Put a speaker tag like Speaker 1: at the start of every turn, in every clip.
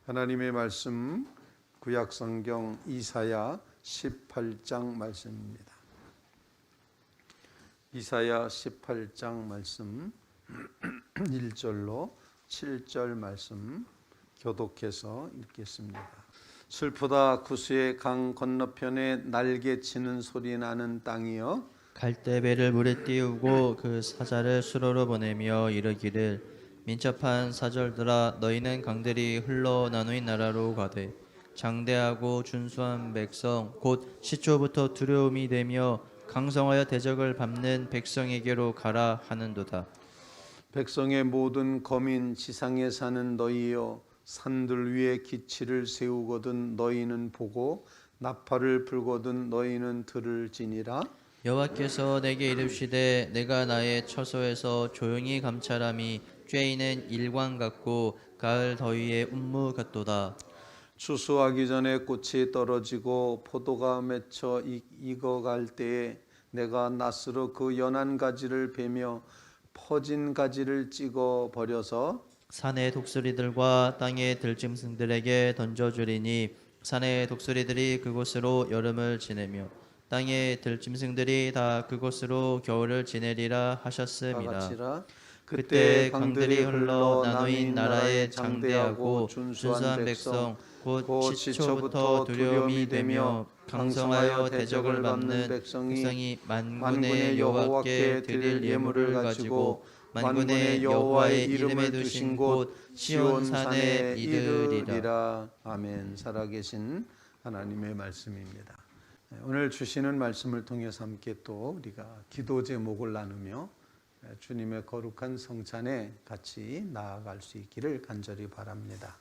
Speaker 1: 하나님의 말씀 구약성경 이사야 18장 말씀입니다. 이사야 18장 말씀 1절로 7절 말씀 교독해서 읽겠습니다. 슬프다 구스의 강 건너편에 날개 치는 소리 나는 땅이여,
Speaker 2: 갈대배를 물에 띄우고 그 사자를 수로로 보내며 이르기를 민첩한 사절들아 너희는 강들이 흘러 나누인 나라로 가되 장대하고 준수한 백성 곧 시초부터 두려움이 되며 강성하여 대적을 밟는 백성에게로 가라 하는도다.
Speaker 1: 백성의 모든 거민 지상에 사는 너희여, 산들 위에 기치를 세우거든 너희는 보고 나팔을 불거든 너희는 들을지니라.
Speaker 2: 여호와께서 내게 이르시되 내가 나의 처소에서 조용히 감찰함이 쬐이는 일광 같고 가을 더위의 운무 같도다.
Speaker 1: 추수하기 전에 꽃이 떨어지고 포도가 맺혀 익어갈 때에 내가 낫으로 그 연한 가지를 베며 퍼진 가지를 찍어 버려서
Speaker 2: 산의 독수리들과 땅의 들짐승들에게 던져주리니 산의 독수리들이 그곳으로 여름을 지내며 땅의 들짐승들이 다 그곳으로 겨울을 지내리라 하셨습니다.
Speaker 1: 같이라.
Speaker 2: 그때 강들이 흘러 나누인 나라의 장대하고 준수한 백성 곧 시초부터 두려움이 되며 강성하여 대적을 밟는 백성이 만군의 여호와께 드릴 예물을 가지고 만군의 여호와의 이름에 두신 곳 시온산에 이르리라.
Speaker 1: 아멘. 살아계신 하나님의 말씀입니다. 오늘 주시는 말씀을 통해서 함께 또 우리가 기도 제목을 나누며 주님의 거룩한 성찬에 같이 나아갈 수 있기를 간절히 바랍니다.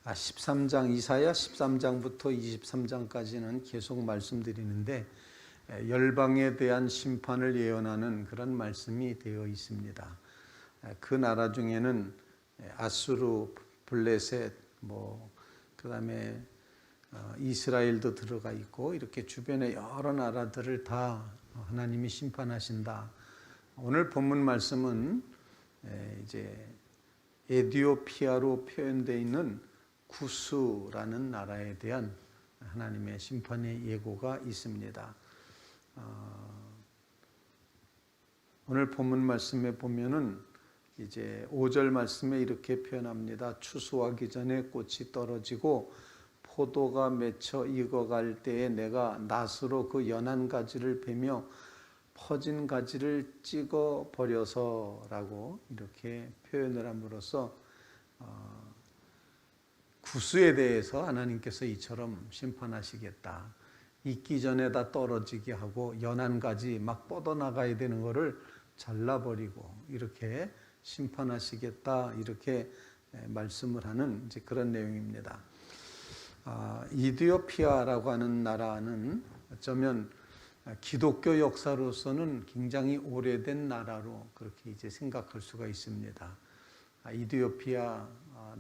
Speaker 1: 13장 이사야 13장부터 23장까지는 계속 말씀드리는데 열방에 대한 심판을 예언하는 그런 말씀이 되어 있습니다. 그 나라 중에는 아수르, 블레셋, 그다음에 이스라엘도 들어가 있고 이렇게 주변의 여러 나라들을 다 하나님이 심판하신다. 오늘 본문 말씀은 이제 에디오피아로 표현되어 있는 구스라는 나라에 대한 하나님의 심판의 예고가 있습니다. 오늘 본문 말씀에 보면은 이제 5절 말씀에 이렇게 표현합니다. 추수하기 전에 꽃이 떨어지고 포도가 맺혀 익어갈 때에 내가 낫으로 그 연한 가지를 베며 퍼진 가지를 찍어 버려서라고 이렇게 표현을 함으로써 구스에 대해서 하나님께서 이처럼 심판하시겠다. 익기 전에 다 떨어지게 하고 연한 가지 막 뻗어나가야 되는 것을 잘라버리고 이렇게 심판하시겠다. 이렇게 말씀을 하는 이제 그런 내용입니다. 이디오피아라고 하는 나라는 어쩌면 기독교 역사로서는 굉장히 오래된 나라로 그렇게 이제 생각할 수가 있습니다. 이디오피아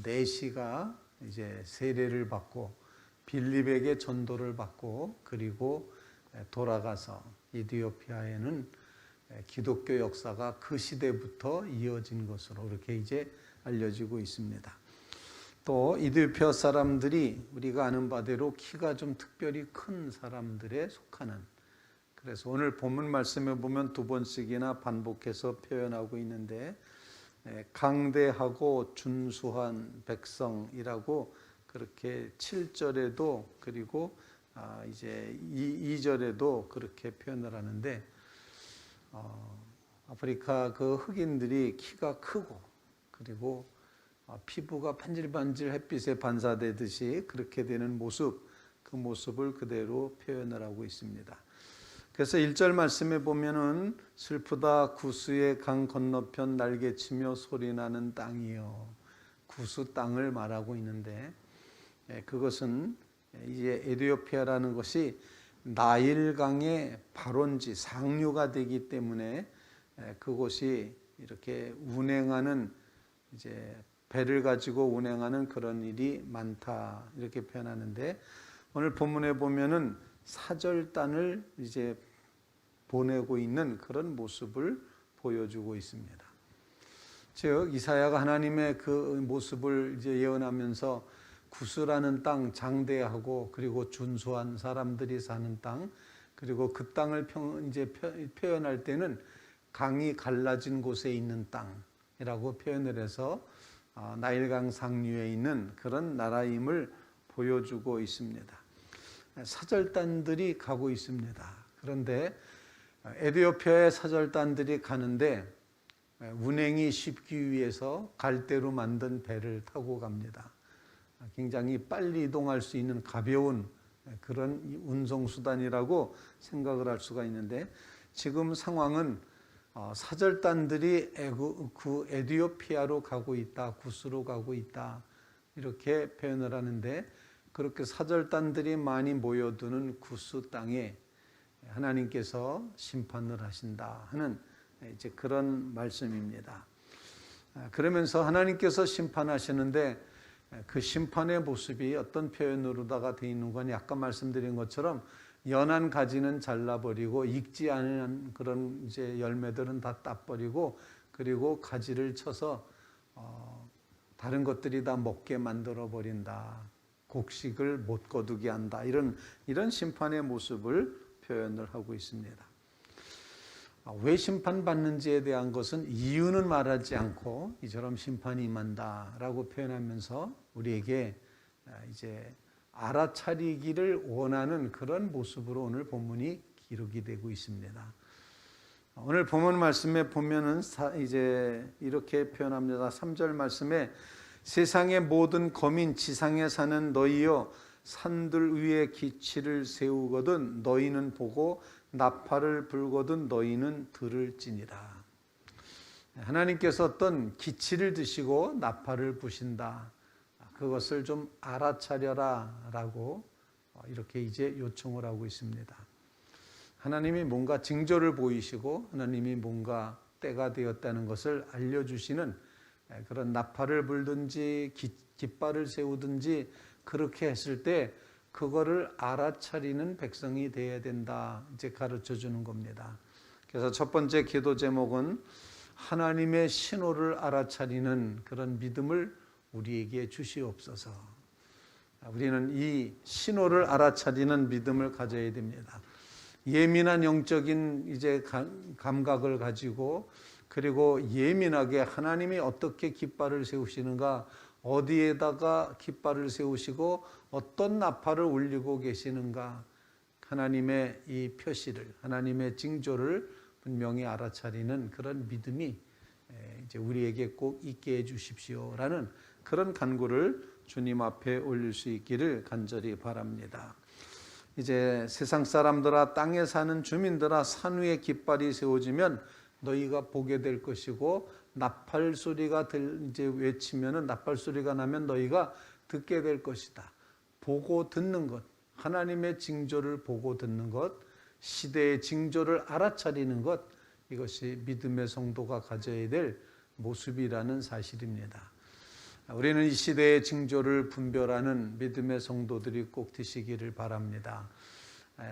Speaker 1: 내시가 이제 세례를 받고 빌립에게 전도를 받고 그리고 돌아가서 이디오피아에는 기독교 역사가 그 시대부터 이어진 것으로 이렇게 이제 알려지고 있습니다. 또 이디오피아 사람들이 우리가 아는 바대로 키가 좀 특별히 큰 사람들에 속하는, 그래서 오늘 본문 말씀에 보면 두 번씩이나 반복해서 표현하고 있는데 강대하고 준수한 백성이라고 그렇게 7절에도 그리고 이제 2절에도 그렇게 표현을 하는데 아프리카 그 흑인들이 키가 크고 그리고 피부가 반질반질 햇빛에 반사되듯이 그렇게 되는 모습, 그 모습을 그대로 표현을 하고 있습니다. 그래서 1절 말씀에 보면은 슬프다 구스의 강 건너편 날개치며 소리나는 땅이요. 구스 땅을 말하고 있는데 그것은 이제 에디오피아라는 것이 나일강의 발원지, 상류가 되기 때문에 그곳이 이렇게 운행하는 이제 배를 가지고 운행하는 그런 일이 많다 이렇게 표현하는데 오늘 본문에 보면은 사절단을 이제 보내고 있는 그런 모습을 보여주고 있습니다. 즉 이사야가 하나님의 그 모습을 이제 예언하면서 구스라는 땅, 장대하고 그리고 준수한 사람들이 사는 땅, 그리고 그 땅을 표현할 때는 강이 갈라진 곳에 있는 땅이라고 표현을 해서 나일강 상류에 있는 그런 나라임을 보여주고 있습니다. 사절단들이 가고 있습니다. 그런데 에티오피아의 사절단들이 가는데 운행이 쉽기 위해서 갈대로 만든 배를 타고 갑니다. 굉장히 빨리 이동할 수 있는 가벼운 그런 운송수단이라고 생각을 할 수가 있는데, 지금 상황은 사절단들이 그 에티오피아로 가고 있다, 구스로 가고 있다, 이렇게 표현을 하는데, 그렇게 사절단들이 많이 모여드는 구스 땅에 하나님께서 심판을 하신다 하는 이제 그런 말씀입니다. 그러면서 하나님께서 심판하시는데 그 심판의 모습이 어떤 표현으로다가 되어 있는 건 아까 말씀드린 것처럼 연한 가지는 잘라버리고 익지 않은 그런 이제 열매들은 다 따버리고, 그리고 가지를 쳐서 다른 것들이 다 먹게 만들어 버린다. 곡식을 못 거두게 한다. 이런 심판의 모습을 표현을 하고 있습니다. 왜 심판받는지에 대한 것은 이유는 말하지 않고 이처럼 심판이 임한다라고 표현하면서 우리에게 이제 알아차리기를 원하는 그런 모습으로 오늘 본문이 기록이 되고 있습니다. 오늘 본문 말씀에 보면은 이제 이렇게 표현합니다. 3절 말씀에 세상의 모든 거민 지상에 사는 너희여 산들 위에 기치를 세우거든 너희는 보고 나팔을 불거든 너희는 들을지니라. 하나님께서 어떤 기치를 드시고 나팔을 부신다. 그것을 좀 알아차려라 라고 이렇게 이제 요청을 하고 있습니다. 하나님이 뭔가 징조를 보이시고 하나님이 뭔가 때가 되었다는 것을 알려주시는 그런 나팔을 불든지 깃발을 세우든지 그렇게 했을 때 그거를 알아차리는 백성이 되어야 된다, 이제 가르쳐 주는 겁니다. 그래서 첫 번째 기도 제목은 하나님의 신호를 알아차리는 그런 믿음을 우리에게 주시옵소서. 우리는 이 신호를 알아차리는 믿음을 가져야 됩니다. 예민한 영적인 이제 감각을 가지고, 그리고 예민하게 하나님이 어떻게 깃발을 세우시는가, 어디에다가 깃발을 세우시고 어떤 나팔을 울리고 계시는가, 하나님의 이 표시를, 하나님의 징조를 분명히 알아차리는 그런 믿음이 이제 우리에게 꼭 있게 해 주십시오라는 그런 간구를 주님 앞에 올릴 수 있기를 간절히 바랍니다. 이제 세상 사람들아, 땅에 사는 주민들아, 산 위에 깃발이 세워지면 너희가 보게 될 것이고, 나팔 소리가 이제 외치면은, 나팔 소리가 나면 너희가 듣게 될 것이다. 보고 듣는 것, 하나님의 징조를 보고 듣는 것, 시대의 징조를 알아차리는 것, 이것이 믿음의 성도가 가져야 될 모습이라는 사실입니다. 우리는 이 시대의 징조를 분별하는 믿음의 성도들이 꼭 되시기를 바랍니다.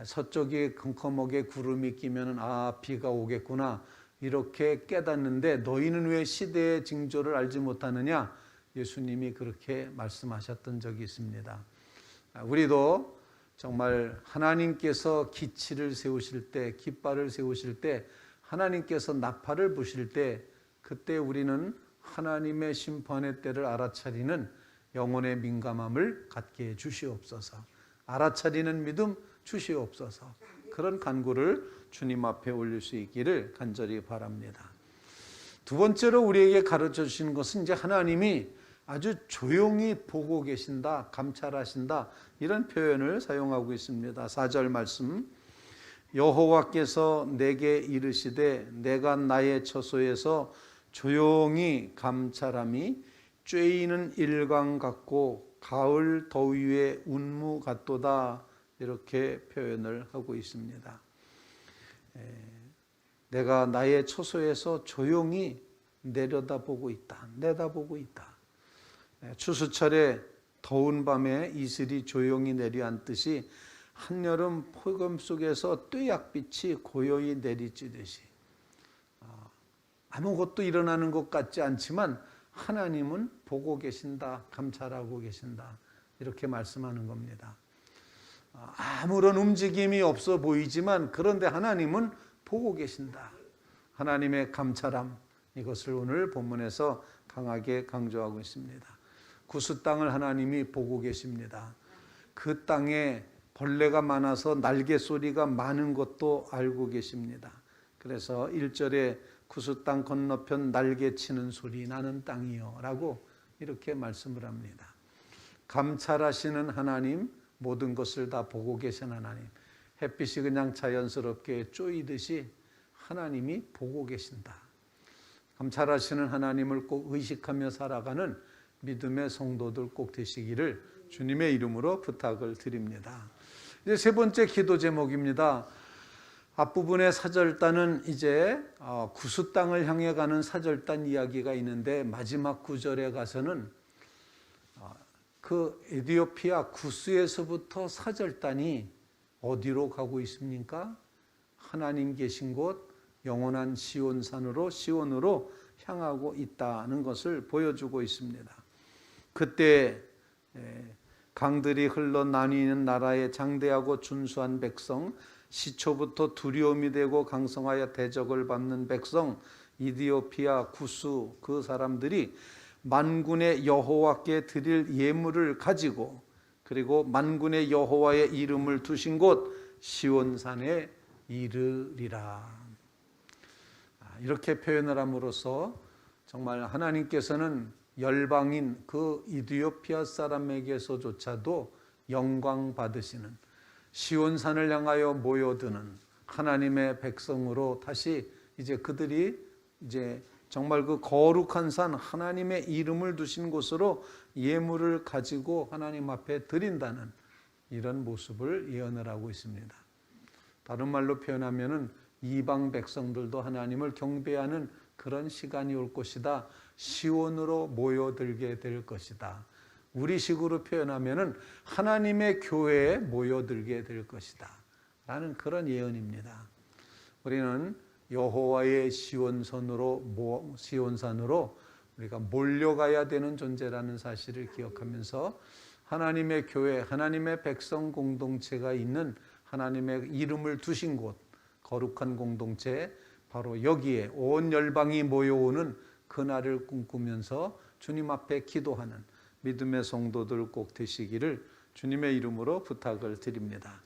Speaker 1: 서쪽에 컴컴하게 구름이 끼면 비가 오겠구나, 이렇게 깨닫는데 너희는 왜 시대의 징조를 알지 못하느냐, 예수님이 그렇게 말씀하셨던 적이 있습니다. 우리도 정말 하나님께서 기치를 세우실 때, 깃발을 세우실 때, 하나님께서 나팔을 부실 때, 그때 우리는 하나님의 심판의 때를 알아차리는 영혼의 민감함을 갖게 해 주시옵소서. 알아차리는 믿음 주시옵소서. 그런 간구를 주님 앞에 올릴 수 있기를 간절히 바랍니다. 두 번째로 우리에게 가르쳐 주시는 것은 이제 하나님이 아주 조용히 보고 계신다, 감찰하신다, 이런 표현을 사용하고 있습니다. 4절 말씀, 여호와께서 내게 이르시되 내가 나의 처소에서 조용히 감찰함이 쬐이는 일광 같고 가을 더위의 운무 같도다, 이렇게 표현을 하고 있습니다. 내가 나의 처소에서 조용히 내려다보고 있다, 내다보고 있다. 추수철에 더운 밤에 이슬이 조용히 내려앉듯이 한여름 폭염 속에서 뙤약빛이 고요히 내리쬐듯이 아무것도 일어나는 것 같지 않지만 하나님은 보고 계신다, 감찰하고 계신다, 이렇게 말씀하는 겁니다. 아무런 움직임이 없어 보이지만 그런데 하나님은 보고 계신다. 하나님의 감찰함, 이것을 오늘 본문에서 강하게 강조하고 있습니다. 구스 땅을 하나님이 보고 계십니다. 그 땅에 벌레가 많아서 날개 소리가 많은 것도 알고 계십니다. 그래서 1절에 구스 땅 건너편 날개 치는 소리 나는 땅이요 라고 이렇게 말씀을 합니다. 감찰하시는 하나님, 모든 것을 다 보고 계신 하나님, 햇빛이 그냥 자연스럽게 쪼이듯이 하나님이 보고 계신다. 감찰하시는 하나님을 꼭 의식하며 살아가는 믿음의 성도들 꼭 되시기를 주님의 이름으로 부탁을 드립니다. 이제 세 번째 기도 제목입니다. 앞부분의 사절단은 이제 구스 땅을 향해 가는 사절단 이야기가 있는데 마지막 구절에 가서는 그 에디오피아 구스에서부터 사절단이 어디로 가고 있습니까? 하나님 계신 곳 영원한 시온으로 향하고 있다는 것을 보여주고 있습니다. 그때 강들이 흘러 나뉘는 나라의 장대하고 준수한 백성, 시초부터 두려움이 되고 강성하여 대적을 받는 백성, 이디오피아 구스 그 사람들이 만군의 여호와께 드릴 예물을 가지고 그리고 만군의 여호와의 이름을 두신 곳 시온산에 이르리라. 이렇게 표현을 함으로써 정말 하나님께서는 열방인 그 이디오피아 사람에게서조차도 영광 받으시는 시온산을 향하여 모여드는 하나님의 백성으로 다시 이제 그들이 이제 정말 그 거룩한 산 하나님의 이름을 두신 곳으로 예물을 가지고 하나님 앞에 드린다는 이런 모습을 예언을 하고 있습니다. 다른 말로 표현하면은 이방 백성들도 하나님을 경배하는 그런 시간이 올 것이다. 시온으로 모여들게 될 것이다. 우리식으로 표현하면은 하나님의 교회에 모여들게 될 것이다. 라는 그런 예언입니다. 우리는 여호와의 시온산으로 우리가 몰려가야 되는 존재라는 사실을 기억하면서 하나님의 교회, 하나님의 백성 공동체가 있는 하나님의 이름을 두신 곳, 거룩한 공동체, 바로 여기에 온 열방이 모여오는 그날을 꿈꾸면서 주님 앞에 기도하는 믿음의 성도들 꼭 되시기를 주님의 이름으로 부탁을 드립니다.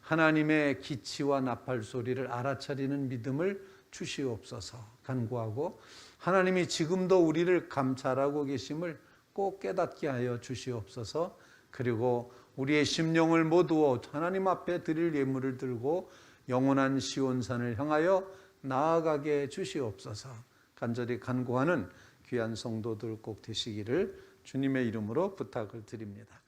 Speaker 1: 하나님의 기치와 나팔 소리를 알아차리는 믿음을 주시옵소서 간구하고 하나님이 지금도 우리를 감찰하고 계심을 꼭 깨닫게 하여 주시옵소서. 그리고 우리의 심령을 모두어 하나님 앞에 드릴 예물을 들고 영원한 시온산을 향하여 나아가게 주시옵소서. 간절히 간구하는 귀한 성도들 꼭 되시기를 주님의 이름으로 부탁을 드립니다.